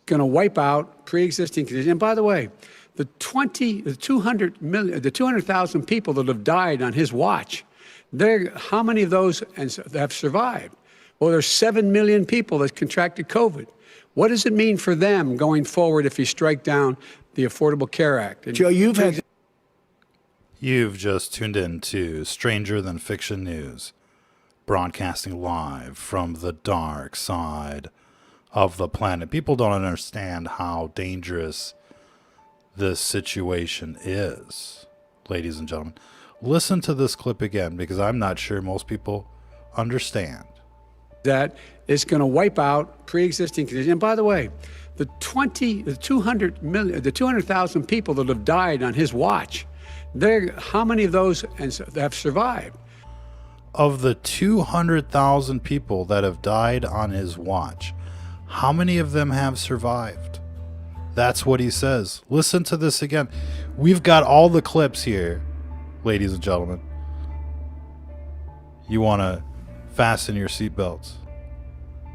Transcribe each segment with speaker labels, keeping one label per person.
Speaker 1: going to wipe out pre-existing conditions. And by the way, the 200,000 people that have died on his watch, how many of those have survived? Well, there's 7 million people that contracted COVID. What does it mean for them going forward if you strike down the Affordable Care Act? And
Speaker 2: Joe,
Speaker 3: You've just tuned in to Stranger Than Fiction News, broadcasting live from the dark side of the planet. People don't understand how dangerous this situation is, ladies and gentlemen. Listen to this clip again, because I'm not sure most people understand.
Speaker 1: That is going to wipe out pre-existing conditions. And by the way, the 200,000 people that have died on his watch, how many of those have survived?
Speaker 3: Of the 200,000 people that have died on his watch, how many of them have survived? That's what he says. Listen to this again. We've got all the clips here, ladies and gentlemen. You want to fasten your seatbelts.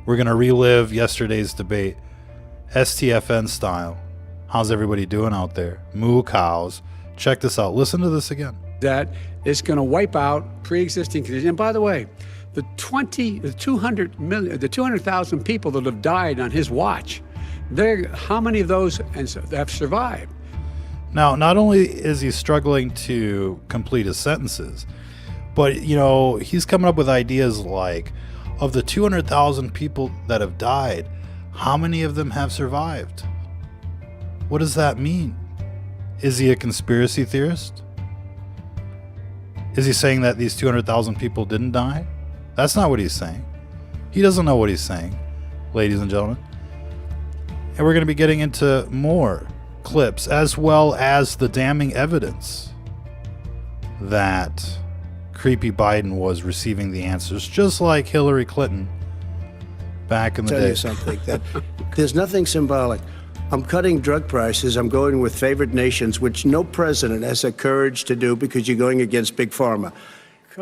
Speaker 3: We're going to relive yesterday's debate, STFN style. How's everybody doing out there? Moo cows. Check this out. Listen to this again.
Speaker 1: That is going to wipe out pre-existing conditions. And by the way, the 200,000 people that have died on his watch, how many of those have survived?
Speaker 3: Now, not only is he struggling to complete his sentences, but, you know, he's coming up with ideas like, of the 200,000 people that have died, how many of them have survived? What does that mean? Is he a conspiracy theorist? Is he saying that these 200,000 people didn't die? That's not what he's saying. He doesn't know what he's saying, ladies and gentlemen. And we're going to be getting into more clips, as well as the damning evidence that creepy Biden was receiving the answers, just like Hillary Clinton back in the day.
Speaker 2: Tell you something, that there's nothing symbolic. I'm cutting drug prices. I'm going with favored nations, which no president has the courage to do because you're going against big pharma.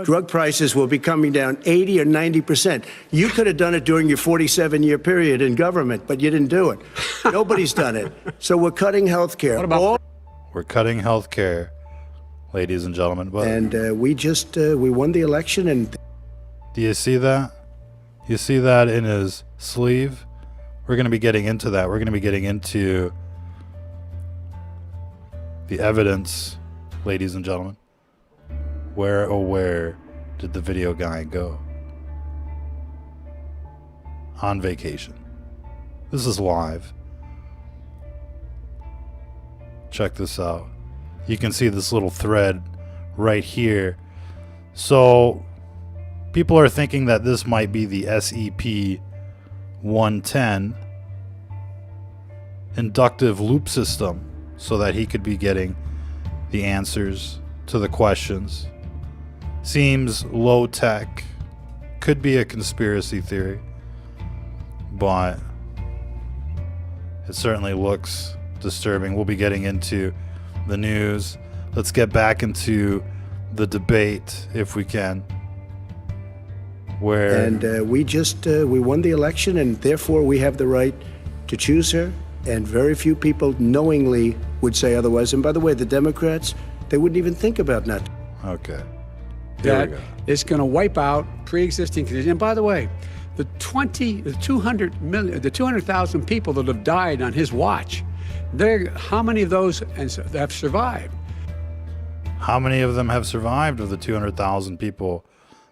Speaker 2: Drug prices will be coming down 80 or 90%. You could have done it during your 47-year period in government, but you didn't do it. Nobody's done it. So we're cutting health care.
Speaker 3: We're cutting health care, ladies and gentlemen. But
Speaker 2: and we won the election. And
Speaker 3: do you see that? You see that in his sleeve? We're going to be getting into that. We're going to be getting into the evidence, ladies and gentlemen. Where, oh where did the video guy go? On vacation. This is live. Check this out. You can see this little thread right here. So people are thinking that this might be the SEP-110 inductive loop system, so that he could be getting the answers to the questions. Seems low tech, could be a conspiracy theory, but it certainly looks disturbing. We'll be getting into the news. Let's get back into the debate if we can.
Speaker 2: we won the election, and therefore we have the right to choose her. And very few people knowingly would say otherwise. And by the way, the Democrats, they wouldn't even think about not.
Speaker 3: Okay.
Speaker 1: That is going to wipe out pre-existing conditions. And by the way, the 200,000 people that have died on his watch, how many of those have survived?
Speaker 3: How many of them have survived of the 200,000 people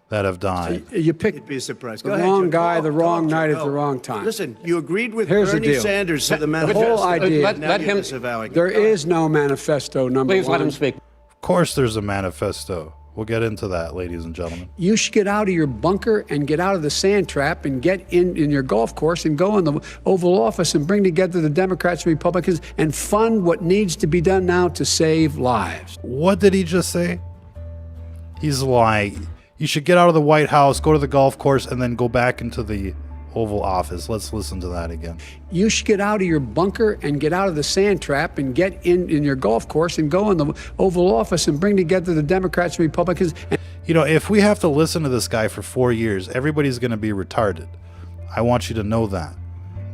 Speaker 3: that have died?
Speaker 1: You picked
Speaker 2: Be surprised.
Speaker 1: the wrong guy, the wrong night at the wrong time.
Speaker 2: Listen, you agreed with
Speaker 1: Here's the
Speaker 2: Bernie
Speaker 1: deal.
Speaker 2: Sanders to the
Speaker 1: The
Speaker 2: manifesto.
Speaker 1: whole idea.
Speaker 4: Let him.
Speaker 1: There is no manifesto, number
Speaker 4: Please
Speaker 1: one.
Speaker 4: let him speak.
Speaker 3: Of course there's a manifesto. We'll get into that, ladies and gentlemen.
Speaker 1: You should get out of your bunker and get out of the sand trap and get in your golf course and go in the Oval Office and bring together the Democrats and Republicans and fund what needs to be done now to save lives.
Speaker 3: What did he just say? He's like, you should get out of the White House, go to the golf course, and then go back into the Oval Office. Let's listen to that again.
Speaker 1: You should get out of your bunker and get out of the sand trap and get in your golf course and go in the Oval Office and bring together the Democrats and Republicans.
Speaker 3: You know, if we have to listen to this guy for 4 years, everybody's going to be retarded. I want you to know that.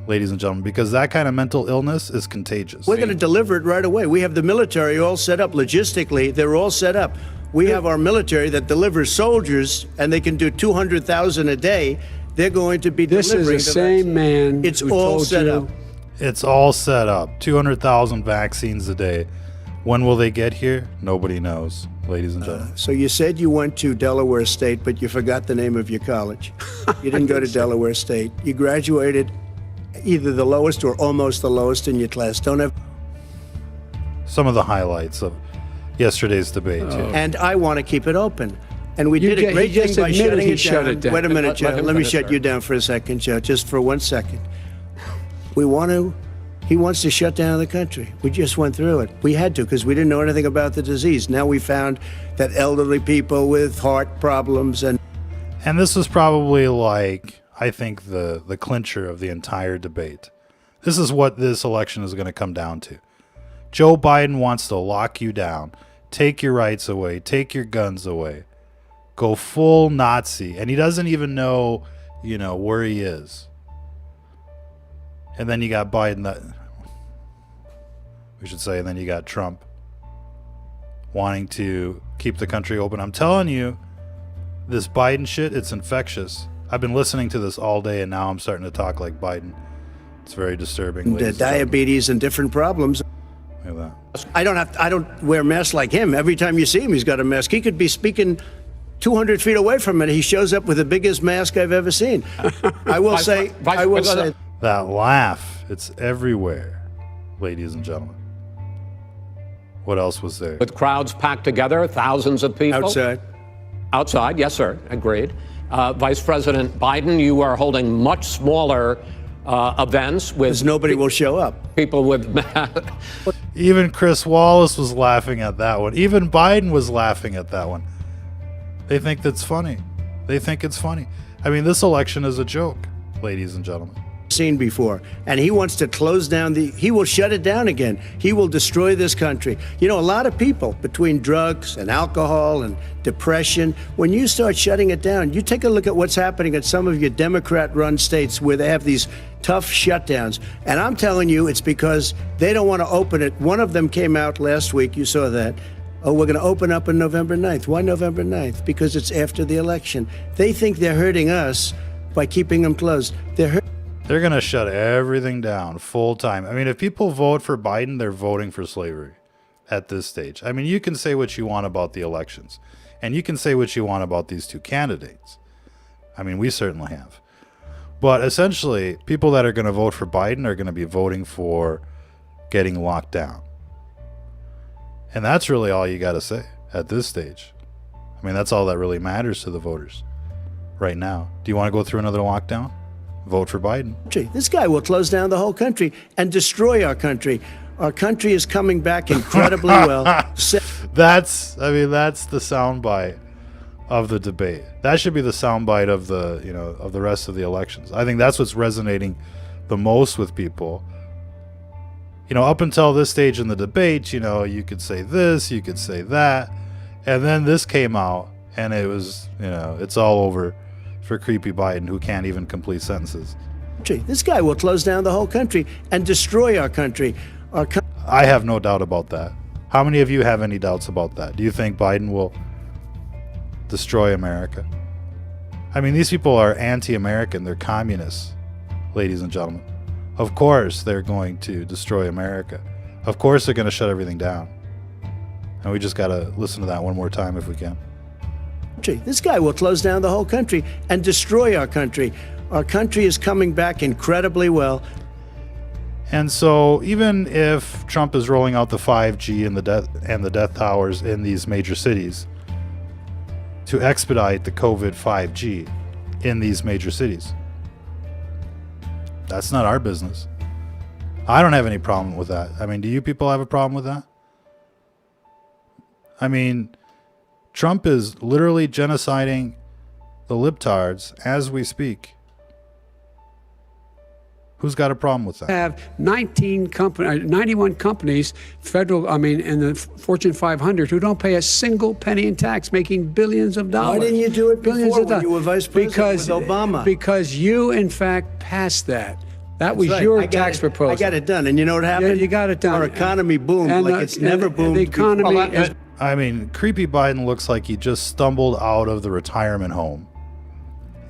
Speaker 3: ladies and gentlemen, because that kind of mental illness is contagious.
Speaker 2: We're going to deliver it right away. We have the military all set up logistically. They're all set up. We have our military that delivers soldiers, and they can do 200,000 a day. They're going to be
Speaker 1: This
Speaker 2: delivering
Speaker 1: is the same man.
Speaker 2: It's
Speaker 1: who
Speaker 2: all
Speaker 1: told
Speaker 2: set
Speaker 1: you,
Speaker 2: up.
Speaker 3: It's all set up. 200,000 vaccines a day. When will they get here? Nobody knows, ladies and gentlemen.
Speaker 2: So you said you went to Delaware State, but you forgot the name of your college. You didn't go to Delaware State. You graduated either the lowest or almost the lowest in your class. Don't have.
Speaker 3: Some of the highlights of yesterday's debate. Yeah.
Speaker 2: And I want to keep it open. And we did a great
Speaker 1: he
Speaker 2: thing
Speaker 1: just
Speaker 2: by
Speaker 1: admitted
Speaker 2: shutting
Speaker 1: he
Speaker 2: it
Speaker 1: shut
Speaker 2: down.
Speaker 1: it down.
Speaker 2: Wait a minute, Joe.
Speaker 4: Let him
Speaker 2: Let me
Speaker 4: finish,
Speaker 2: shut
Speaker 4: sir.
Speaker 2: you down for a second, Joe, just for 1 second. He wants to shut down the country. We just went through it. We had to because we didn't know anything about the disease. Now we found that elderly people with heart problems and
Speaker 3: And this was probably like, I think, the clincher of the entire debate. This is what this election is going to come down to. Joe Biden wants to lock you down, take your rights away, take your guns away, go full Nazi, and he doesn't even know, where he is. And then you got Biden, and then you got Trump wanting to keep the country open. I'm telling you, this Biden shit, it's infectious. I've been listening to this all day, and now I'm starting to talk like Biden. It's very disturbing.
Speaker 2: diabetes and different problems.
Speaker 3: Look at that.
Speaker 2: I don't wear masks like him. Every time you see him, he's got a mask. He could be speaking 200 feet away from it. He shows up with the biggest mask I've ever seen. I will say,
Speaker 3: That laugh, it's everywhere, ladies and gentlemen. What else was there?
Speaker 4: With crowds packed together, thousands of people.
Speaker 2: outside.
Speaker 4: Outside, yes, sir. Agreed. Vice President Biden, you are holding much smaller events with
Speaker 2: Because nobody will show up.
Speaker 4: people with masks.
Speaker 3: Even Chris Wallace was laughing at that one. Even Biden was laughing at that one. They think that's funny. They think it's funny. I mean, this election is a joke, ladies and gentlemen.
Speaker 2: Seen before, and he wants to close down he will shut it down again. He will destroy this country. A lot of people, between drugs and alcohol and depression, when you start shutting it down, you take a look at what's happening at some of your Democrat-run states where they have these tough shutdowns. And I'm telling you, it's because they don't want to open it. One of them came out last week, you saw that. Oh, we're going to open up on November 9th. Why November 9th? Because it's after the election. They think they're hurting us by keeping them closed.
Speaker 3: They're going to shut everything down full time. I mean, if people vote for Biden, they're voting for slavery at this stage. I mean, you can say what you want about the elections, and you can say what you want about these two candidates. I mean, we certainly have. But essentially, people that are going to vote for Biden are going to be voting for getting locked down. And that's really all you got to say at this stage. I mean, that's all that really matters to the voters right now. Do you want to go through another lockdown? Vote for Biden.
Speaker 2: This guy will close down the whole country and destroy our country. Our country is coming back incredibly well.
Speaker 3: That's the soundbite of the debate. That should be the soundbite of the rest of the elections. I think that's what's resonating the most with people. Up until this stage in the debate, you could say this, you could say that, and then this came out, and it was, it's all over for creepy Biden, who can't even complete sentences.
Speaker 2: This guy will close down the whole country and destroy our country.
Speaker 3: I have no doubt about that. How many of you have any doubts about that? Do you think Biden will destroy America? I mean, these people are anti-American. They're communists, ladies and gentlemen. Of course they're going to destroy America. Of course they're going to shut everything down. And we just got to listen to that one more time if we can.
Speaker 2: This guy will close down the whole country and destroy our country. Our country is coming back incredibly well.
Speaker 3: And so even if Trump is rolling out the 5G and the death towers in these major cities to expedite the COVID 5G in these major cities, that's not our business. I don't have any problem with that. I mean, do you people have a problem with that? I mean, Trump is literally genociding the libtards as we speak. Who's got a problem with that?
Speaker 1: Have 91 companies, in the Fortune 500, who don't pay a single penny in tax, making billions of dollars.
Speaker 2: Why didn't you do it
Speaker 1: Billions
Speaker 2: before
Speaker 1: of
Speaker 2: when you were vice president with Obama?
Speaker 1: Because you, in fact, passed that. That was
Speaker 2: Right.
Speaker 1: your
Speaker 2: I got
Speaker 1: tax
Speaker 2: it.
Speaker 1: proposal.
Speaker 2: I got it done. And you know what happened?
Speaker 1: Yeah, you got it done.
Speaker 2: Our economy boomed
Speaker 1: And,
Speaker 2: like it's never boomed.
Speaker 1: The economy
Speaker 2: before.
Speaker 1: is
Speaker 3: I mean, creepy Biden looks like he just stumbled out of the retirement home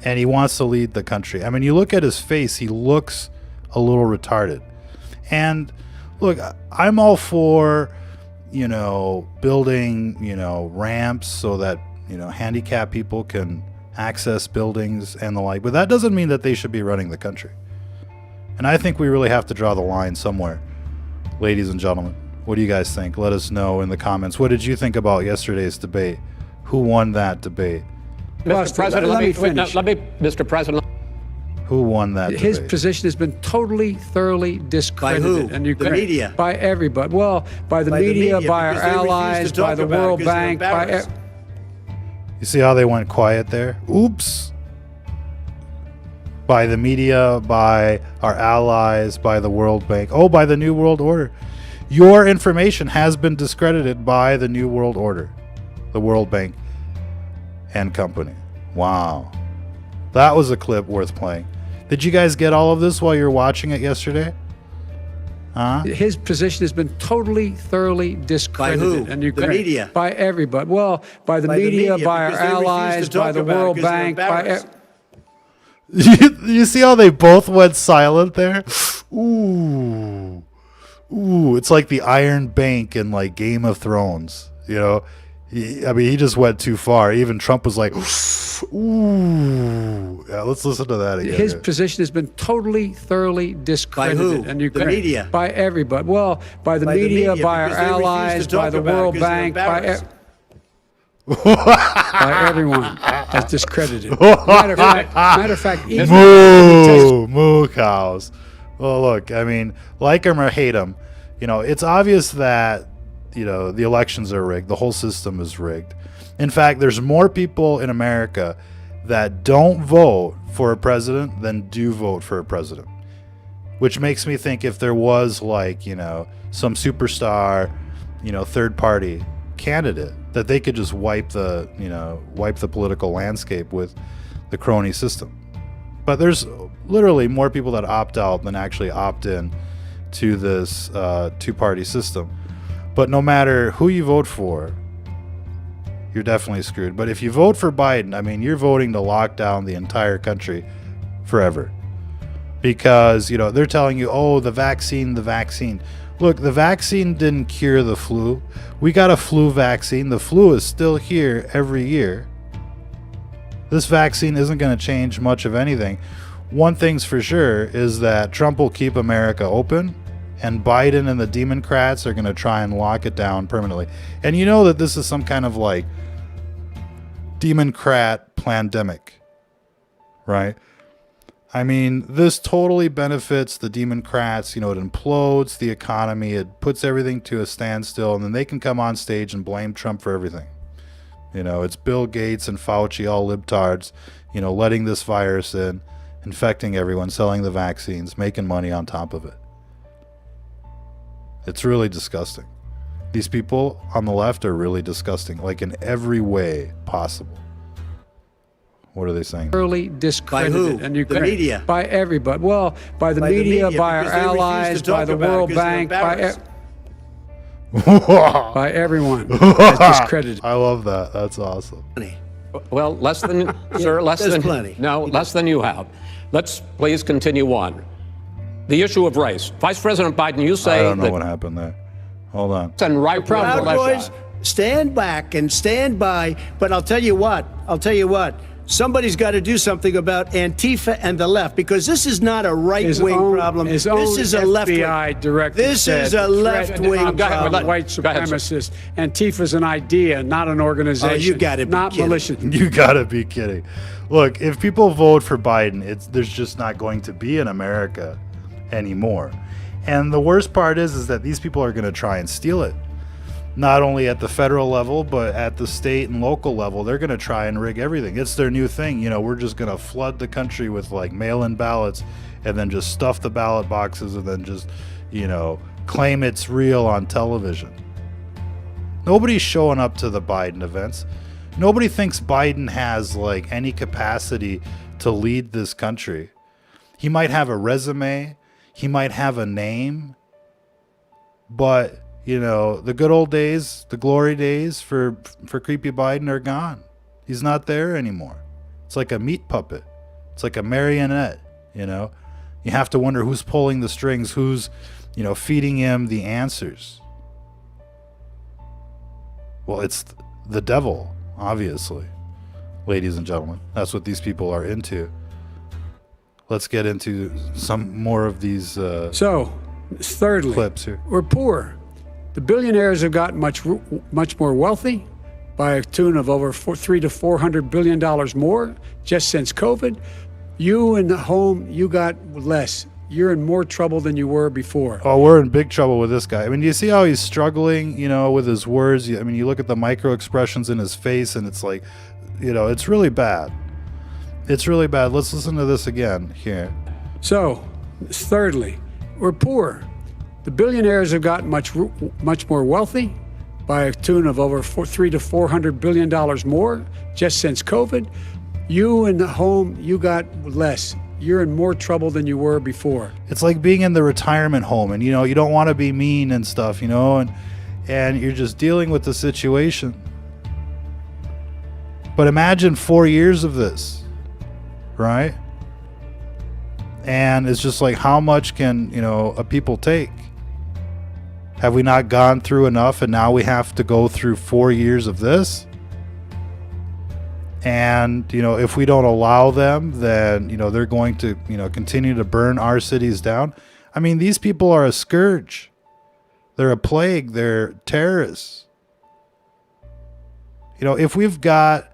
Speaker 3: and he wants to lead the country. I mean, you look at his face, he looks a little retarded. And look, I'm all for, building, ramps so that, handicapped people can access buildings and the like. But that doesn't mean that they should be running the country. And I think we really have to draw the line somewhere, ladies and gentlemen. What do you guys think? Let us know in the comments. What did you think about yesterday's debate? Who won that debate?
Speaker 4: Mr. President,
Speaker 1: let me finish.
Speaker 4: Mr. President.
Speaker 3: Who won that
Speaker 1: his
Speaker 3: debate?
Speaker 1: position has been totally, thoroughly discredited.
Speaker 2: who?
Speaker 1: And
Speaker 2: The media.
Speaker 1: By everybody. Well, by the
Speaker 2: By the
Speaker 1: media,
Speaker 2: media,
Speaker 1: by our
Speaker 2: because they refuse to
Speaker 1: allies,
Speaker 2: talk
Speaker 1: by the
Speaker 2: about it
Speaker 1: World
Speaker 2: because they're
Speaker 1: Bank,
Speaker 2: embarrassed.
Speaker 3: You see how they went quiet there? Oops. By the media, by our allies, by the World Bank. Oh, by the New World Order. Your information has been discredited by the New World Order, the World Bank and company. Wow. That was a clip worth playing. Did you guys get all of this while you were watching it yesterday? Huh?
Speaker 1: His position has been totally, thoroughly discredited.
Speaker 2: who?
Speaker 1: And
Speaker 2: The media.
Speaker 1: By everybody. Well, by the
Speaker 2: By the
Speaker 1: media,
Speaker 2: media,
Speaker 1: by our
Speaker 2: because they refuse to
Speaker 1: allies,
Speaker 2: talk
Speaker 1: by the
Speaker 2: about it
Speaker 1: World
Speaker 2: because they're
Speaker 1: Bank, by
Speaker 2: embarrassed.
Speaker 3: You see how they both went silent there? Ooh. Ooh, it's like the Iron Bank in like Game of Thrones, he just went too far. Even Trump was like, ooh. Yeah, let's listen to that again.
Speaker 1: His position has been totally, thoroughly discredited.
Speaker 2: who?
Speaker 1: And
Speaker 2: The media.
Speaker 1: By everybody. Well, by the
Speaker 2: By the
Speaker 1: media,
Speaker 2: media,
Speaker 1: by our
Speaker 2: because they refuse to
Speaker 1: allies,
Speaker 2: talk
Speaker 1: by the
Speaker 2: about it
Speaker 1: World
Speaker 2: because they're
Speaker 1: Bank, by
Speaker 2: embarrassed.
Speaker 1: everyone has discredited. Matter of fact, even
Speaker 3: Moo cows. Well, look, I mean, like him or hate him, it's obvious that, the elections are rigged. The whole system is rigged. In fact, there's more people in America that don't vote for a president than do vote for a president. Which makes me think if there was like, some superstar, third party candidate, that they could just wipe the political landscape with the crony system. But there's literally more people that opt out than actually opt in to this two-party system. But no matter who you vote for, you're definitely screwed. But if you vote for Biden, I mean, you're voting to lock down the entire country forever. Because, they're telling you, oh, the vaccine. Look, the vaccine didn't cure the flu. We got a flu vaccine. The flu is still here every year. This vaccine isn't going to change much of anything. One thing's for sure is that Trump will keep America open, and Biden and the Democrats are going to try and lock it down permanently. And you know that this is some kind of like Democrat pandemic, right? I mean, this totally benefits the Democrats. It implodes the economy. It puts everything to a standstill, and then they can come on stage and blame Trump for everything. It's Bill Gates and Fauci, all libtards, letting this virus in, infecting everyone, selling the vaccines, making money on top of it. It's really disgusting. These people on the left are really disgusting, like in every way possible. What are they saying?
Speaker 1: thoroughly discredited.
Speaker 2: By who?
Speaker 1: And
Speaker 2: The media.
Speaker 1: By everybody. Well, by the
Speaker 2: By the
Speaker 1: media,
Speaker 2: media,
Speaker 1: by our
Speaker 2: because they refuse to
Speaker 1: allies,
Speaker 2: talk
Speaker 1: by the
Speaker 2: about it
Speaker 1: World
Speaker 2: because they're
Speaker 1: Bank,
Speaker 2: embarrassed.
Speaker 1: by everyone has discredited.
Speaker 3: I love that. That's awesome.
Speaker 4: Well, less than, sir, less
Speaker 2: there's
Speaker 4: than,
Speaker 2: plenty.
Speaker 4: no, less than you have. Let's please continue on. The issue of race. Vice President Biden, you
Speaker 3: I
Speaker 4: say
Speaker 3: don't know
Speaker 4: that
Speaker 3: what happened there. Hold on.
Speaker 4: and right
Speaker 2: Proud
Speaker 4: Russia.
Speaker 2: Boys, stand back and stand by. But I'll tell you what. Somebody's got to do something about Antifa and the left, because this is not a right-wing problem. This is a left-wing.
Speaker 1: FBI director
Speaker 2: This
Speaker 1: said
Speaker 2: is a
Speaker 1: the threat
Speaker 2: left-wing
Speaker 1: of
Speaker 2: problem.
Speaker 1: white
Speaker 4: Go ahead, sir.
Speaker 1: supremacists. Antifa's an idea, not an organization.
Speaker 2: Oh, you gotta be
Speaker 1: not
Speaker 2: kidding.
Speaker 1: militia.
Speaker 3: You gotta be kidding. Look, if people vote for Biden, there's just not going to be an America anymore. And the worst part is that these people are going to try and steal it. Not only at the federal level, but at the state and local level. They're going to try and rig everything. It's their new thing. We're just going to flood the country with like mail-in ballots and then just stuff the ballot boxes and then just, claim it's real on television. Nobody's showing up to the Biden events. Nobody thinks Biden has like any capacity to lead this country. He might have a resume. He might have a name. But, you know, the good old days, the glory days for creepy Biden are gone. He's not there anymore. It's like a meat puppet. It's like a marionette, you know. You have to wonder who's pulling the strings, who's, you know, feeding him the answers. Well, it's the devil, obviously, ladies and gentlemen. That's what these people are into. Let's get into some more of these
Speaker 1: thirdly,
Speaker 3: clips here.
Speaker 1: We're poor. The billionaires have gotten much more wealthy by a tune of over $300 to $400 billion more just since COVID. You in the home, you got less. You're in more trouble than you were before.
Speaker 3: Oh, we're in big trouble with this guy. I mean, you see how he's struggling, you know, with his words? I mean, you look at the micro expressions in his face, and it's like, you know, it's really bad. It's really bad. Let's listen to this again here.
Speaker 1: So, thirdly, we're poor. The billionaires have gotten much more wealthy by a tune of over $300 to $400 billion more just since COVID. You in the home, you got less. You're in more trouble than you were before.
Speaker 3: It's like being in the retirement home, and, you know, you don't want to be mean and stuff, you know, and you're just dealing with the situation. But imagine 4 years of this, right? And it's just like, how much can, you know, a people take? Have we not gone through enough, and now we have to go through 4 years of this? And, you know, if we don't allow them, then, you know, they're going to, you know, continue to burn our cities down. I mean, these people are a scourge. They're a plague. They're terrorists. You know, if we've got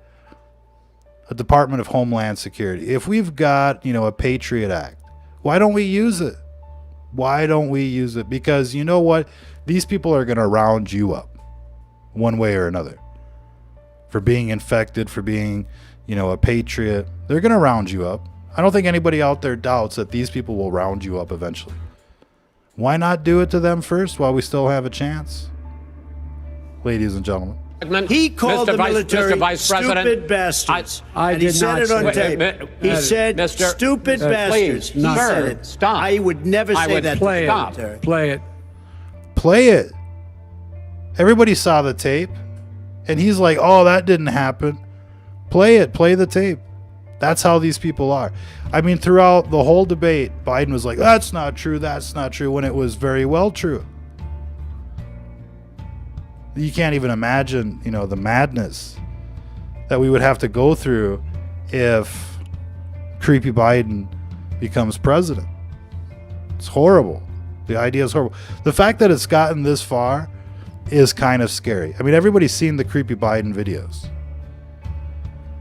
Speaker 3: a Department of Homeland Security, if we've got, you know, a Patriot Act, why don't we use it? Why don't we use it? Because you know what? These people are going to round you up one way or another. For being infected, for being, you know, a patriot. They're going to round you up. I don't think anybody out there doubts that these people will round you up eventually. Why not do it to them first while we still have a chance? Ladies and gentlemen.
Speaker 2: He called the military
Speaker 4: Mr. Vice President,
Speaker 2: stupid bastards.
Speaker 1: I
Speaker 2: and he
Speaker 1: did
Speaker 2: said
Speaker 1: not
Speaker 2: it on
Speaker 1: say
Speaker 2: tape. He said stupid bastards. He
Speaker 1: not
Speaker 2: said
Speaker 4: sir,
Speaker 2: it.
Speaker 4: stop.
Speaker 2: I would never say that to the
Speaker 1: Play
Speaker 2: military.
Speaker 1: it. Play it.
Speaker 3: Play it. Everybody saw the tape. And he's like, oh, that didn't happen. Play it. Play the tape. That's how these people are. I mean, throughout the whole debate, Biden was like, that's not true. That's not true. When it was very well true. You can't even imagine, you know, the madness that we would have to go through if creepy Biden becomes president. It's horrible. The idea is horrible. The fact that it's gotten this far is kind of scary. I mean, everybody's seen the creepy Biden videos.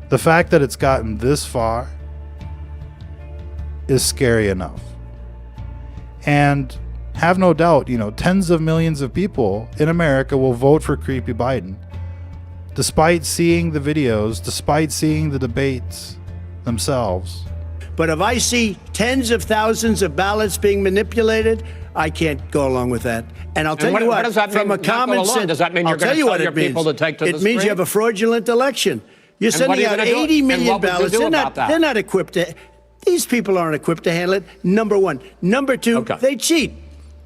Speaker 3: The fact that it's gotten this far is scary enough. And have no doubt, you know, tens of millions of people in America will vote for creepy Biden, despite seeing the videos, despite seeing the debates themselves.
Speaker 2: But if I see tens of thousands of ballots being manipulated, I can't go along with that. And I'll tell you what,
Speaker 4: does that mean,
Speaker 2: from a
Speaker 4: not go
Speaker 2: common
Speaker 4: along?
Speaker 2: sense,
Speaker 4: Does that mean
Speaker 2: I'll
Speaker 4: you're going
Speaker 2: tell
Speaker 4: to
Speaker 2: you
Speaker 4: tell
Speaker 2: what
Speaker 4: your
Speaker 2: it means.
Speaker 4: people to take to the
Speaker 2: It means you
Speaker 4: street?
Speaker 2: have a fraudulent election. You're
Speaker 4: And what are
Speaker 2: sending
Speaker 4: you
Speaker 2: out
Speaker 4: gonna do?
Speaker 2: 80
Speaker 4: And
Speaker 2: million
Speaker 4: what would you
Speaker 2: ballots.
Speaker 4: do about that?
Speaker 2: They're not equipped to. These people aren't equipped to handle it. Number one. Number two,
Speaker 4: Okay.
Speaker 2: they cheat.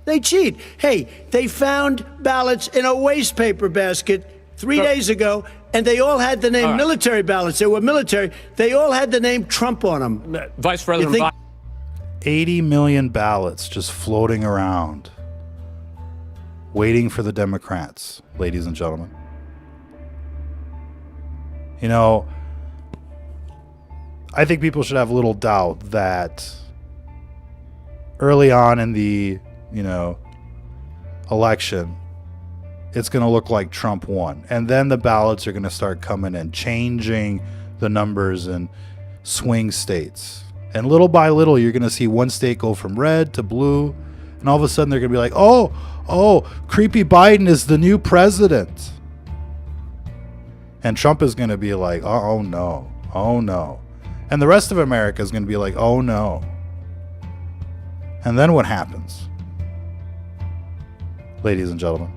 Speaker 2: They cheat. Hey, they found ballots in a waste paper basket 3 days ago, and they all had the name military ballots. They were military. They all had the name Trump on them.
Speaker 4: Vice President
Speaker 2: You think-
Speaker 4: Biden.
Speaker 3: 80 million ballots just floating around, waiting for the Democrats, ladies and gentlemen. You know, I think people should have little doubt that early on in the, you know, election, it's going to look like Trump won. And then the ballots are going to start coming and changing the numbers in swing states. And little by little, you're going to see one state go from red to blue. And all of a sudden, they're going to be like, oh, creepy Biden is the new president. And Trump is going to be like, oh, no. And the rest of America is going to be like, oh, no. And then what happens? Ladies and gentlemen,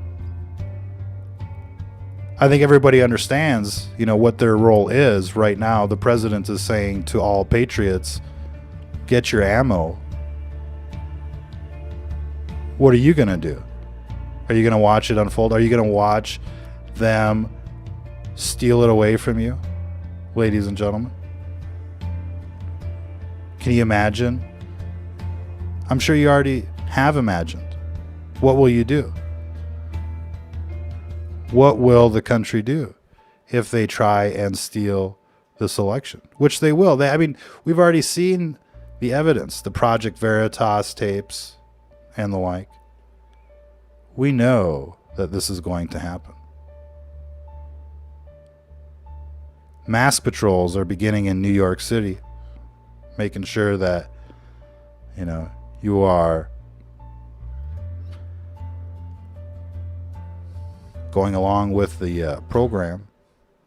Speaker 3: I think everybody understands, you know, what their role is right now. The president is saying to all patriots, get your ammo, what are you going to do? Are you going to watch it unfold? Are you going to watch them steal it away from you, ladies and gentlemen? Can you imagine? I'm sure you already have imagined. What will you do? What will the country do if they try and steal this election? Which they will. I mean, we've already seen the evidence, the Project Veritas tapes and the like. We know that this is going to happen. Mass patrols are beginning in New York City, making sure that, you know, you are going along with the program.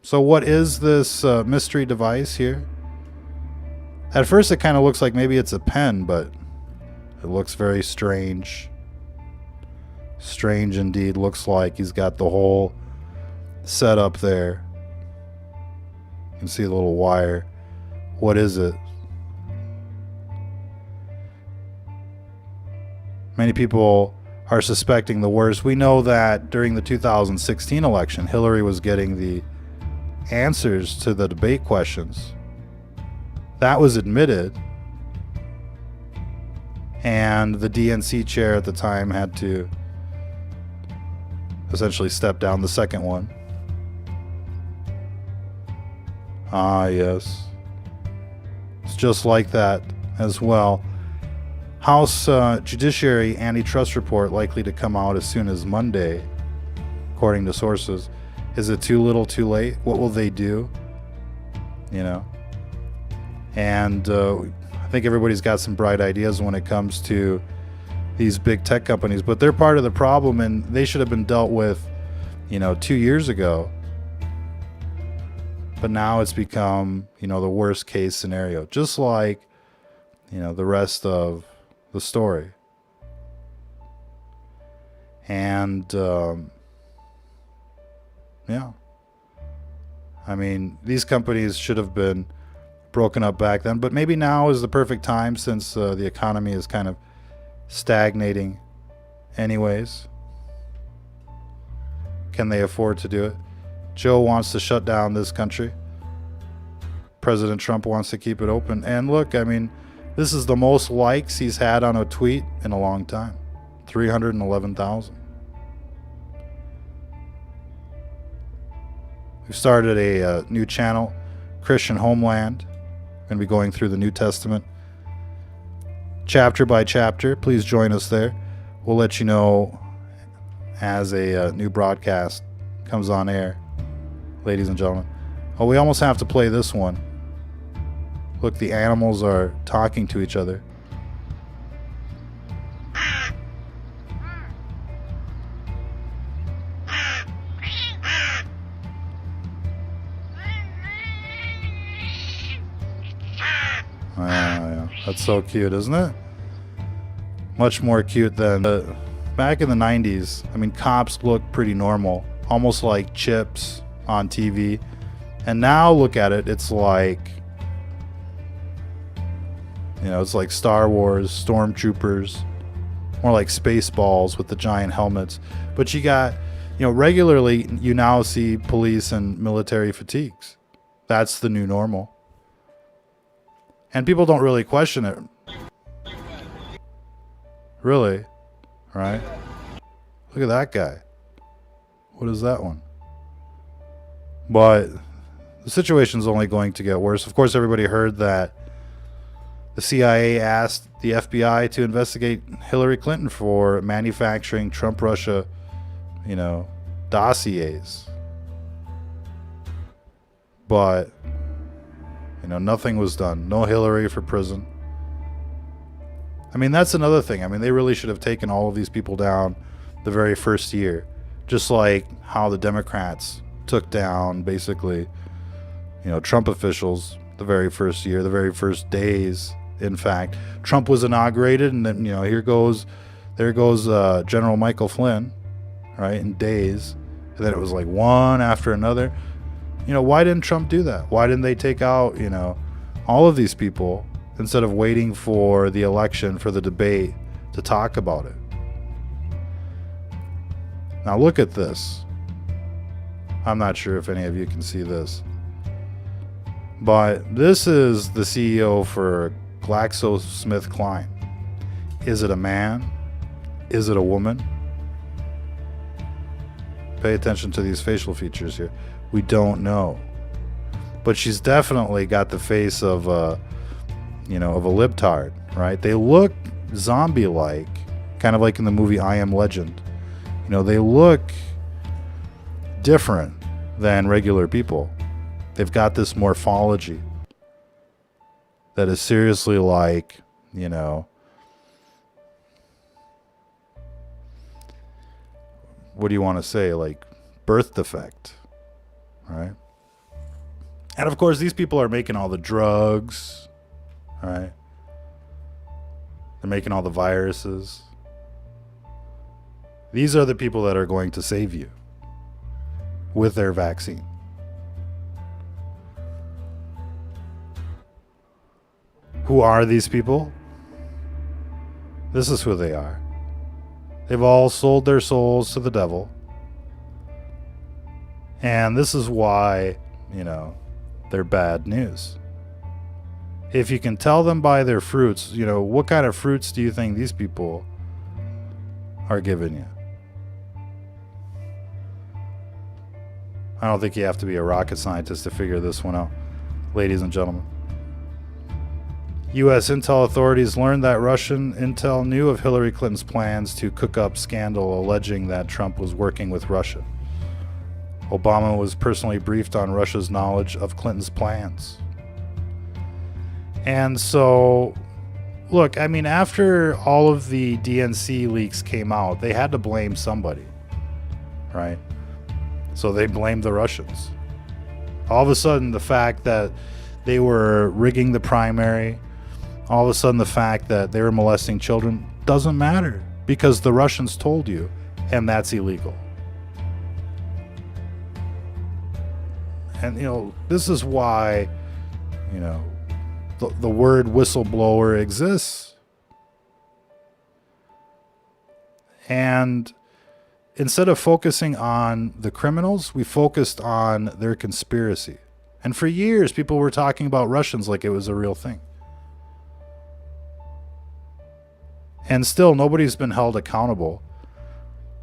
Speaker 3: So what is this mystery device here? At first it kind of looks like maybe it's a pen, but it looks very strange. Strange indeed. Looks like he's got the whole setup there. You can see the little wire. What is it? Many people are suspecting the worst. We know that during the 2016 election, Hillary was getting the answers to the debate questions. That was admitted. And the DNC chair at the time had to essentially step down, the second one. Ah, yes. It's just like that as well. House Judiciary antitrust report likely to come out as soon as Monday, according to sources. Is it too little, too late? What will they do? You know? And I think everybody's got some bright ideas when it comes to these big tech companies, but they're part of the problem, and they should have been dealt with, you know, 2 years ago. But now it's become, you know, the worst case scenario, just like, you know, the rest of the story. And yeah, I mean, these companies should have been broken up back then, but maybe now is the perfect time, since the economy is kind of stagnating anyways. Can they afford to do it? Joe wants to shut down this country. President Trump wants to keep it open. And look, I mean, this is the most likes he's had on a tweet in a long time. 311,000. We've started a new channel, Christian Homeland. We're going to be going through the New Testament chapter by chapter. Please join us there. We'll let you know as a new broadcast comes on air, ladies and gentlemen. Oh, we almost have to play this one. Look, the animals are talking to each other. Yeah. That's so cute, isn't it? Much more cute than back in the 90s. I mean, cops looked pretty normal, almost like Chips on TV. And now look at it, it's like, you know, it's like Star Wars, stormtroopers, more like Spaceballs with the giant helmets. But you got, you know, regularly you now see police and military fatigues. That's the new normal. And people don't really question it. Really? Right? Look at that guy. What is that one? But the situation's only going to get worse. Of course, everybody heard that the CIA asked the FBI to investigate Hillary Clinton for manufacturing Trump-Russia, you know, dossiers. But, you know, nothing was done. No Hillary for prison. I mean, that's another thing. I mean, they really should have taken all of these people down the very first year. Just like how the Democrats took down, basically, you know, Trump officials the very first year, the very first days. In fact, Trump was inaugurated, and then, you know, there goes General Michael Flynn, right, in days. And then it was like one after another. You know, why didn't Trump do that? Why didn't they take out, you know, all of these people instead of waiting for the election, for the debate to talk about it. Now look at this. I'm not sure if any of you can see this, but this is the CEO for GlaxoSmithKline. Is it a man? Is it a woman? Pay attention to these facial features here. We don't know, but she's definitely got the face of a, of a libtard, right? They look zombie-like, kind of like in the movie I Am Legend. They look different than regular people. They've got this morphology that is seriously like, what do you want to say? Like birth defect, right? And of course, these people are making all the drugs, right? They're making all the viruses. These are the people that are going to save you with their vaccine. Who are these people? This is who they are. They've all sold their souls to the devil. And this is why, they're bad news. If you can tell them by their fruits, what kind of fruits do you think these people are giving you? I don't think you have to be a rocket scientist to figure this one out, ladies and gentlemen. U.S. intel authorities learned that Russian intel knew of Hillary Clinton's plans to cook up scandal alleging that Trump was working with Russia. Obama was personally briefed on Russia's knowledge of Clinton's plans. And so, look, after all of the DNC leaks came out, they had to blame somebody, right? So they blamed the Russians. All of a sudden, the fact that they were rigging the primary, all of a sudden the fact that they were molesting children doesn't matter because the Russians told you, and that's illegal. And, this is why, the word whistleblower exists. And instead of focusing on the criminals, we focused on their conspiracy. And for years, people were talking about Russians like it was a real thing. And still, nobody's been held accountable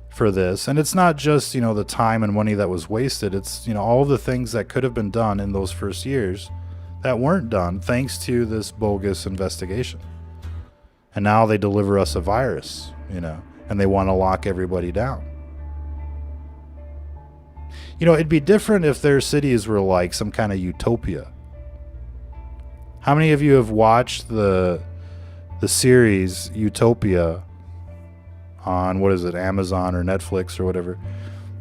Speaker 3: for this. And it's not just, the time and money that was wasted. It's, all the things that could have been done in those first years that weren't done thanks to this bogus investigation. And now they deliver us a virus, and they want to lock everybody down. It'd be different if their cities were like some kind of utopia. How many of you have watched the series Utopia on, Amazon or Netflix or whatever?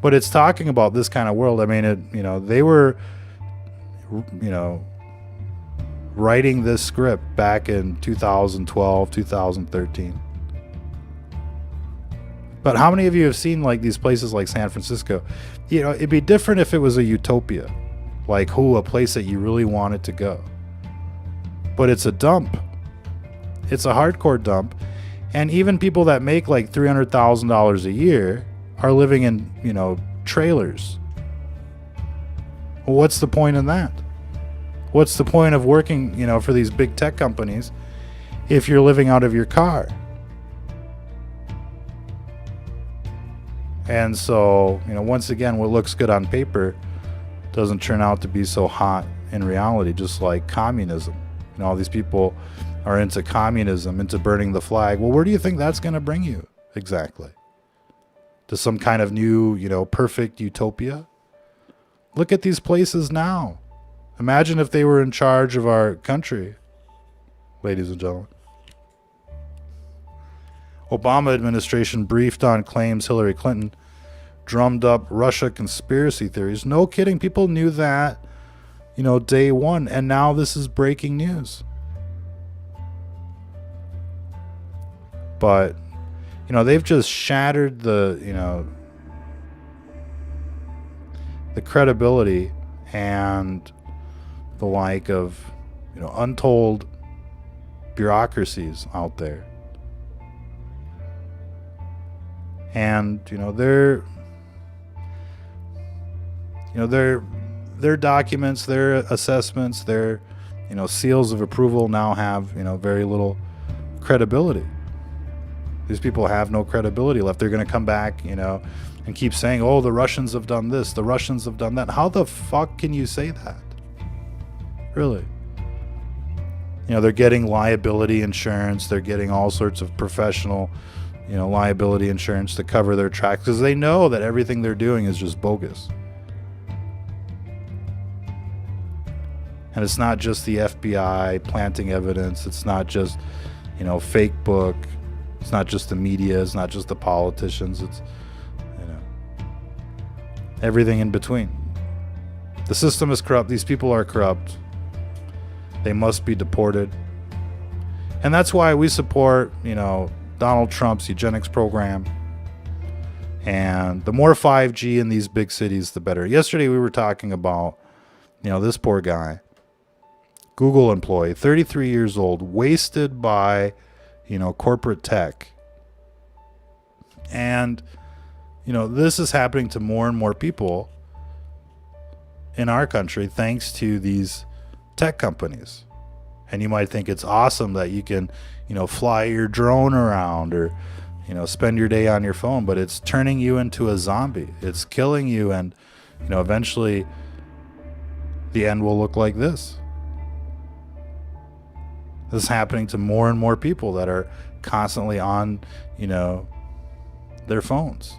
Speaker 3: But it's talking about this kind of world. They were, writing this script back in 2012, 2013. But how many of you have seen like these places like San Francisco? It'd be different if it was a utopia, like a place that you really wanted to go. But it's a dump. It's a hardcore dump. And even people that make like $300,000 a year are living in, trailers. Well, what's the point in that? What's the point of working, for these big tech companies if you're living out of your car? And so, once again, what looks good on paper doesn't turn out to be so hot in reality, just like communism. All these people are into communism, into burning the flag. Well, where do you think that's going to bring you exactly? To some kind of new, perfect utopia? Look at these places now. Imagine if they were in charge of our country, ladies and gentlemen. Obama administration briefed on claims Hillary Clinton drummed up Russia conspiracy theories. No kidding. People knew that, day one. And now this is breaking news. But, they've just shattered the credibility and the like of, untold bureaucracies out there. And, their documents, their assessments, their, seals of approval now have, very little credibility. These people have no credibility left. They're going to come back, and keep saying, oh, the Russians have done this, the Russians have done that. How the fuck can you say that? Really? They're getting liability insurance. They're getting all sorts of professional, liability insurance to cover their tracks because they know that everything they're doing is just bogus. And it's not just the FBI planting evidence. It's not just, fake book. It's not just the media. It's not just the politicians. It's, everything in between. The system is corrupt. These people are corrupt. They must be deported. And that's why we support, Donald Trump's eugenics program. And the more 5G in these big cities, the better. Yesterday we were talking about, this poor guy, Google employee, 33 years old, wasted by, corporate tech. And, this is happening to more and more people in our country thanks to these tech companies. And you might think it's awesome that you can, fly your drone around or, spend your day on your phone, but it's turning you into a zombie. It's killing you, and, eventually the end will look like this. This is happening to more and more people that are constantly on, their phones.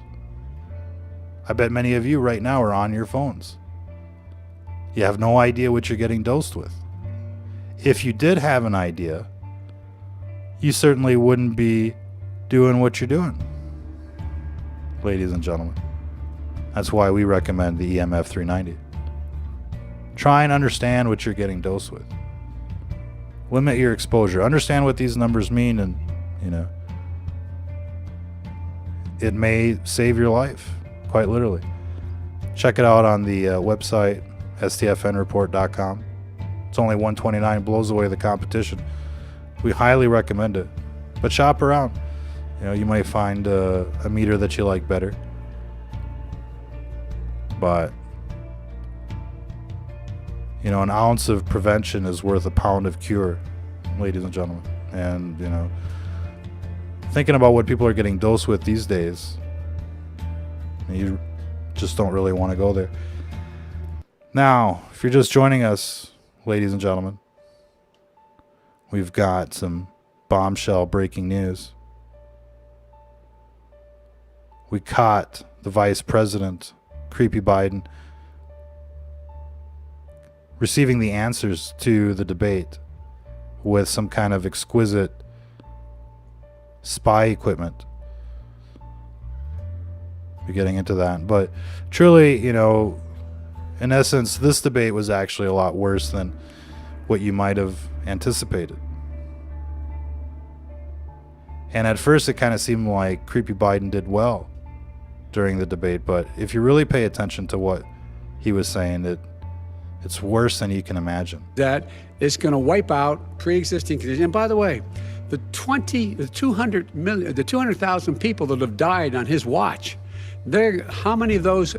Speaker 3: I bet many of you right now are on your phones. You have no idea what you're getting dosed with. If you did have an idea, you certainly wouldn't be doing what you're doing, ladies and gentlemen. That's why we recommend the EMF 390. Try and understand what you're getting dosed with. Limit your exposure. Understand what these numbers mean, and, it may save your life, quite literally. Check it out on the website, stfnreport.com. It's only $129, blows away the competition. We highly recommend it. But shop around. You might find a meter that you like better. But, an ounce of prevention is worth a pound of cure, ladies and gentlemen. And, thinking about what people are getting dosed with these days, you just don't really want to go there. Now, if you're just joining us, ladies and gentlemen, we've got some bombshell breaking news. We caught the Vice President, Creepy Biden, receiving the answers to the debate with some kind of exquisite spy equipment. We're getting into that. But truly, in essence, this debate was actually a lot worse than what you might have anticipated. And at first it kind of seemed like Creepy Biden did well during the debate, but if you really pay attention to what he was saying, it's worse than you can imagine.
Speaker 1: That is going to wipe out pre-existing conditions. And by the way, the 200,000 people that have died on his watch, how many of those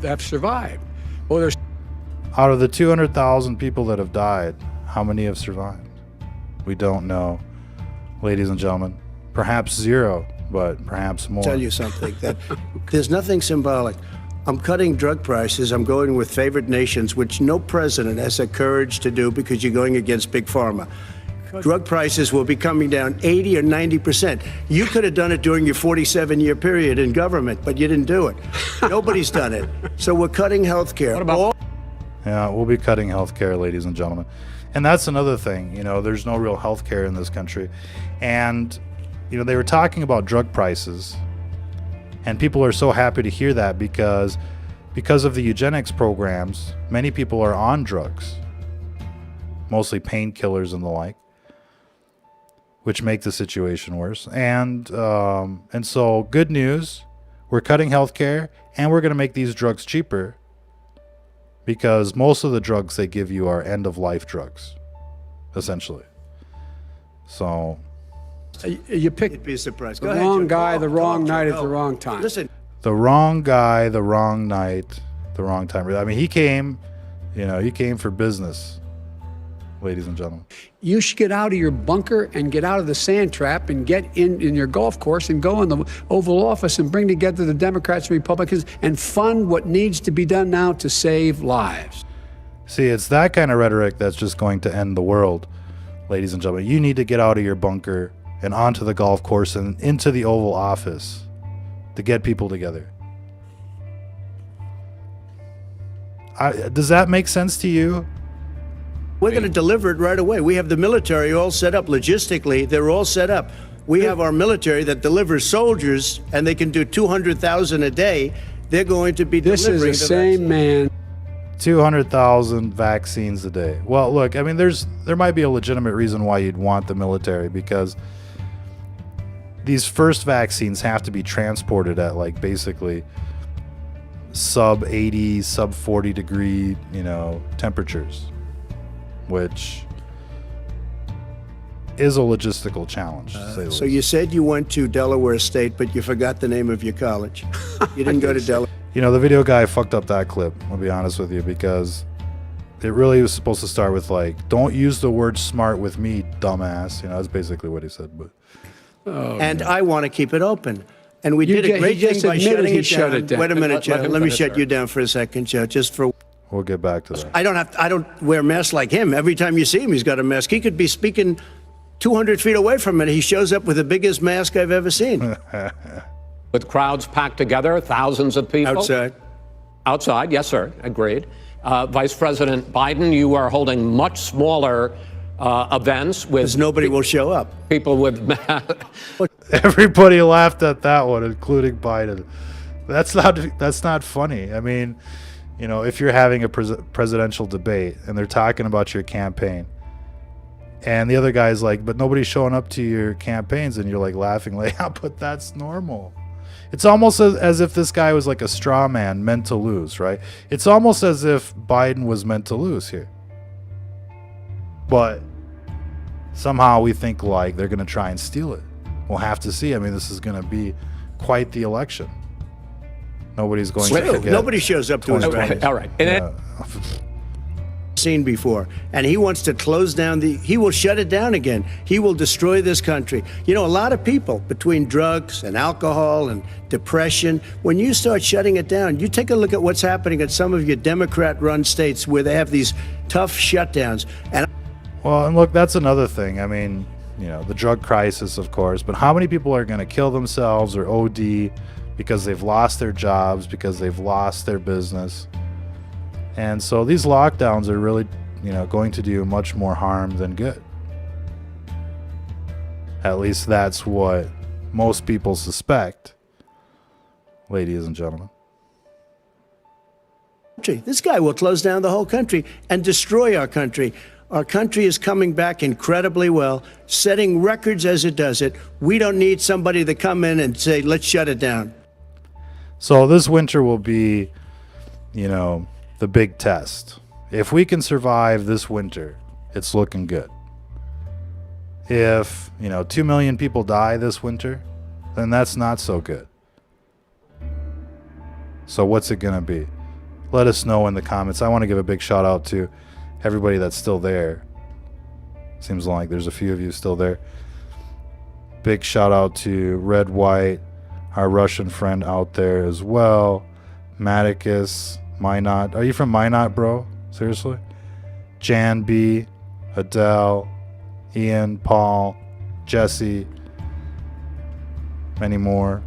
Speaker 1: have survived? Well, there's
Speaker 3: out of the 200,000 people that have died, how many have survived? We don't know, ladies and gentlemen. Perhaps zero, but perhaps more.
Speaker 2: Tell you something, that there's nothing symbolic. I'm cutting drug prices. I'm going with favored nations, which no president has the courage to do because you're going against big pharma. Drug prices will be coming down 80 or 90%. You could have done it during your 47-year period in government, but you didn't do it. Nobody's done it. So we're cutting health care.
Speaker 3: Yeah, we'll be cutting health care, ladies and gentlemen. And that's another thing. There's no real health care in this country. And, they were talking about drug prices. And people are so happy to hear that because of the eugenics programs, many people are on drugs, mostly painkillers and the like, which make the situation worse. And so good news, we're cutting healthcare and we're going to make these drugs cheaper because most of the drugs they give you are end-of-life drugs, essentially. So
Speaker 1: You picked
Speaker 2: You'd be surprised.
Speaker 1: the
Speaker 2: Go ahead,
Speaker 1: wrong
Speaker 2: Joe.
Speaker 1: guy, the
Speaker 2: Go
Speaker 1: wrong
Speaker 2: on, Joe.
Speaker 1: night at
Speaker 2: Go.
Speaker 1: the wrong time.
Speaker 2: Listen,
Speaker 3: the wrong guy, the wrong night, the wrong time. I mean, he came for business, ladies and gentlemen.
Speaker 1: You should get out of your bunker and get out of the sand trap and get in your golf course and go in the Oval Office and bring together the Democrats and Republicans and fund what needs to be done now to save lives.
Speaker 3: See, it's that kind of rhetoric that's just going to end the world, ladies and gentlemen. You need to get out of your bunker and onto the golf course and into the Oval Office to get people together. Does that make sense to you?
Speaker 2: we're going to deliver it right away. We have the military all set up logistically. They're all set up. We have our military that delivers soldiers, and they can do 200,000 a day. They're going to be
Speaker 1: This is
Speaker 2: delivering
Speaker 1: the same man.
Speaker 3: 200,000 vaccines a day. Well, look, I mean, there might be a legitimate reason why you'd want the military, because these first vaccines have to be transported at like basically sub 80, sub 40 degree, temperatures, which is a logistical challenge. To say the
Speaker 2: So
Speaker 3: least.
Speaker 2: you said you went to Delaware State, but you forgot the name of your college. You didn't go to Delaware.
Speaker 3: The video guy fucked up that clip, I'll be honest with you, because it really was supposed to start with like, don't use the word smart with me, dumbass. That's basically what he said. But
Speaker 2: And I want to keep it open. And we did a great
Speaker 1: he
Speaker 2: thing
Speaker 1: just
Speaker 2: by
Speaker 1: admitted
Speaker 2: shutting
Speaker 1: he
Speaker 2: it
Speaker 1: shut
Speaker 2: down.
Speaker 1: it down.
Speaker 2: Wait a minute, Joe.
Speaker 4: Let him
Speaker 2: Let me
Speaker 4: finish,
Speaker 2: shut
Speaker 4: sir.
Speaker 2: you down for a second, Joe, just for...
Speaker 3: we'll get back to that.
Speaker 2: I don't wear a mask like him. Every time you see him, he's got a mask. He could be speaking 200 feet away from it. He shows up with the biggest mask I've ever seen.
Speaker 4: With crowds packed together, thousands of people.
Speaker 2: Outside.
Speaker 4: Outside, yes, sir. Agreed. Vice President Biden, you are holding much smaller events with
Speaker 2: Because nobody will show up.
Speaker 4: people with
Speaker 3: Everybody laughed at that one, including Biden. That's not funny. I mean, if you're having a presidential debate and they're talking about your campaign, and the other guy's like, but nobody's showing up to your campaigns, and you're like laughing, like, yeah, but that's normal. It's almost as if this guy was like a straw man meant to lose, right? It's almost as if Biden was meant to lose here. But somehow we think like they're going to try and steal it. We'll have to see. I mean, this is going to be quite the election. Nobody's going to forget.
Speaker 2: Nobody shows up to his rallies.
Speaker 4: all right. And then,
Speaker 2: Seen before, and he wants to close down he will shut it down again. He will destroy this country. A lot of people, between drugs and alcohol and depression, when you start shutting it down, you take a look at what's happening at some of your Democrat-run states where they have these tough shutdowns. And
Speaker 3: Well, and look, that's another thing. I mean, the drug crisis, of course, but how many people are going to kill themselves or OD because they've lost their jobs, because they've lost their business? And so these lockdowns are really, going to do much more harm than good. At least that's what most people suspect, ladies and gentlemen.
Speaker 2: this guy will close down the whole country and destroy our country. Our country is coming back incredibly well, setting records as it does it. We don't need somebody to come in and say, let's shut it down.
Speaker 3: So this winter will be, the big test. If we can survive this winter, it's looking good. If, 2 million people die this winter, then that's not so good. So what's it going to be? Let us know in the comments. I want to give a big shout out to everybody that's still there. Seems like there's a few of you still there. Big shout out to Red White, our Russian friend out there as well. Maticus, Minot. Are you from Minot, bro? Seriously? Jan B, Adele, Ian, Paul, Jesse, many more.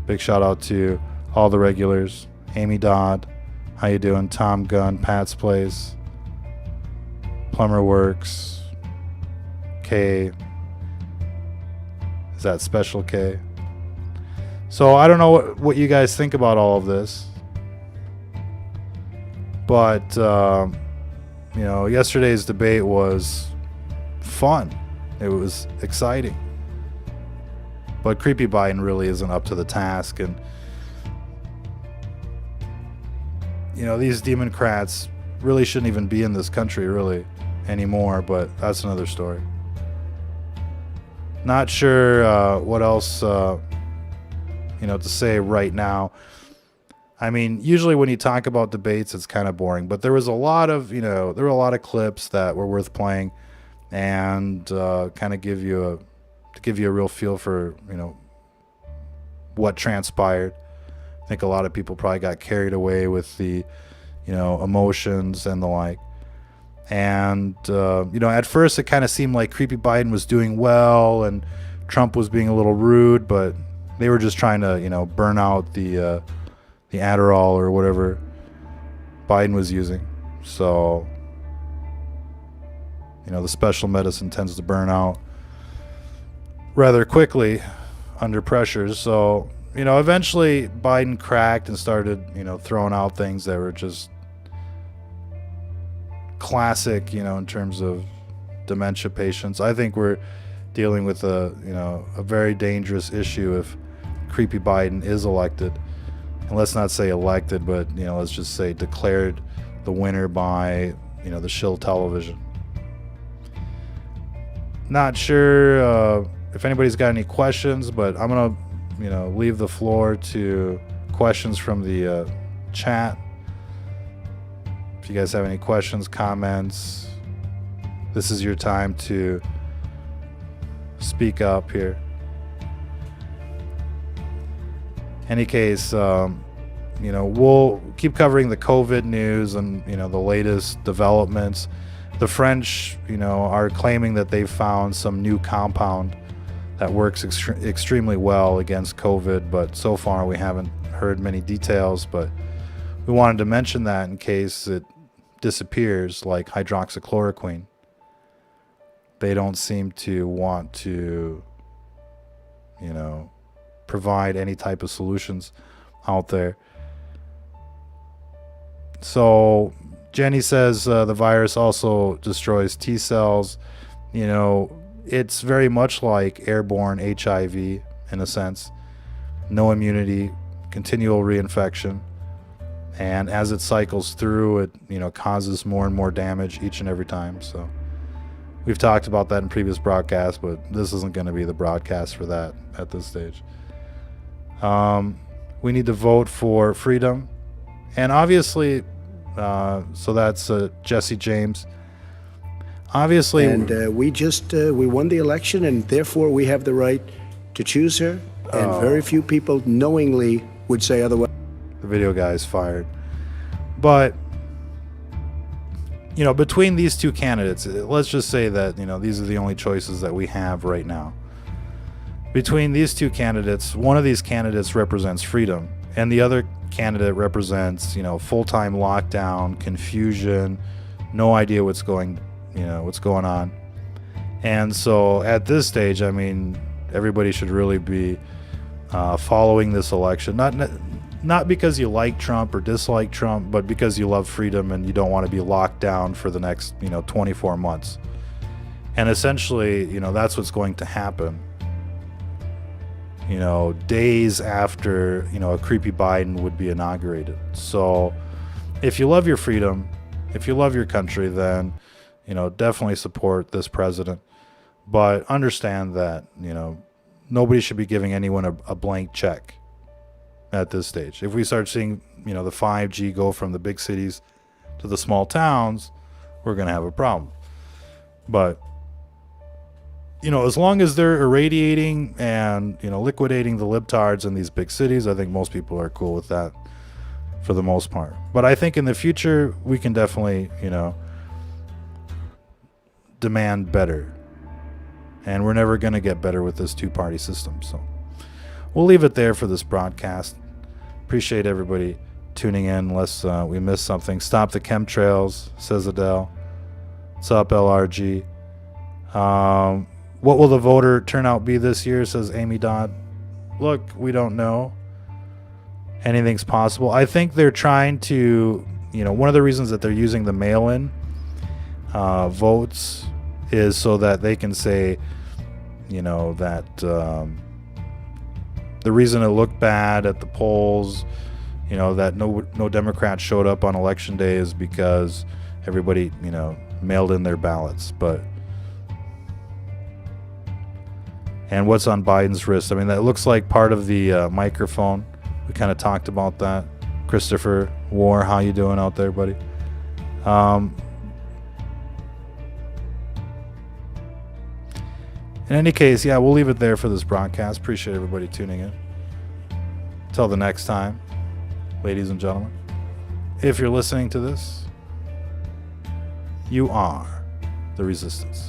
Speaker 3: Big shout out to all the regulars. Amy Dodd, how you doing? Tom Gunn, Pat's Place, Plumber Works, K. Is that Special K? So I don't know what you guys think about all of this. But, yesterday's debate was fun. It was exciting. But Creepy Biden really isn't up to the task. And, these Democrats really shouldn't even be in this country, really, anymore. But that's another story. Not sure what else to say right now. I mean, usually when you talk about debates, it's kind of boring, but there was a lot of, there were a lot of clips that were worth playing, and kind of give you a real feel for, what transpired. I think a lot of people probably got carried away with the, emotions and the like. And, at first it kind of seemed like Creepy Biden was doing well and Trump was being a little rude, but they were just trying to, burn out the Adderall or whatever Biden was using. So, the special medicine tends to burn out rather quickly under pressure. So, eventually Biden cracked and started, throwing out things that were just classic, in terms of dementia patients. I think we're dealing with a very dangerous issue if Creepy Biden is elected. And let's not say elected, but, let's just say declared the winner by, the shill television. Not sure if anybody's got any questions, but I'm going to, leave the floor to questions from the chat. If you guys have any questions, comments, this is your time to speak up here. Any case, we'll keep covering the COVID news and, the latest developments. The French, are claiming that they've found some new compound that works extremely well against COVID, but so far we haven't heard many details. But we wanted to mention that in case it disappears, like hydroxychloroquine. They don't seem to want to, provide any type of solutions out there. So Jenny says the virus also destroys T cells. It's very much like airborne HIV in a sense. No immunity, continual reinfection. And as it cycles through, it causes more and more damage each and every time. So we've talked about that in previous broadcasts, but this isn't going to be the broadcast for that at this stage. We need to vote for freedom. And obviously, so that's Jesse James. Obviously,
Speaker 2: and we won the election, and therefore we have the right to choose her. And very few people knowingly would say otherwise.
Speaker 3: The video guy is fired. But, between these two candidates, let's just say that, these are the only choices that we have right now. Between these two candidates, one of these candidates represents freedom, and the other candidate represents, full-time lockdown, confusion, no idea what's going on. And so at this stage, everybody should really be following this election. Not because you like Trump or dislike Trump, but because you love freedom and you don't want to be locked down for the next, 24 months. And essentially, that's what's going to happen. Days after, a creepy Biden would be inaugurated. So if you love your freedom, if you love your country, then, definitely support this president. But understand that, nobody should be giving anyone a blank check at this stage. If we start seeing, the 5G go from the big cities to the small towns, we're going to have a problem. But, as long as they're irradiating and, liquidating the libtards in these big cities, I think most people are cool with that for the most part. But I think in the future, we can definitely, demand better. And we're never going to get better with this two-party system. So we'll leave it there for this broadcast. Appreciate everybody tuning in unless we missed something. Stop the chemtrails, says Adele. What's up, LRG? What will the voter turnout be this year, says Amy Dodd. Look, we don't know. Anything's possible. I think they're trying to, one of the reasons that they're using the mail-in votes is so that they can say, that the reason it looked bad at the polls, that no Democrats showed up on election day is because everybody, mailed in their ballots. But And what's on Biden's wrist? I mean, that looks like part of the microphone. We kind of talked about that. Christopher War, how you doing out there, buddy? In any case, yeah, we'll leave it there for this broadcast. Appreciate everybody tuning in. Till the next time, ladies and gentlemen, if you're listening to this, you are the resistance.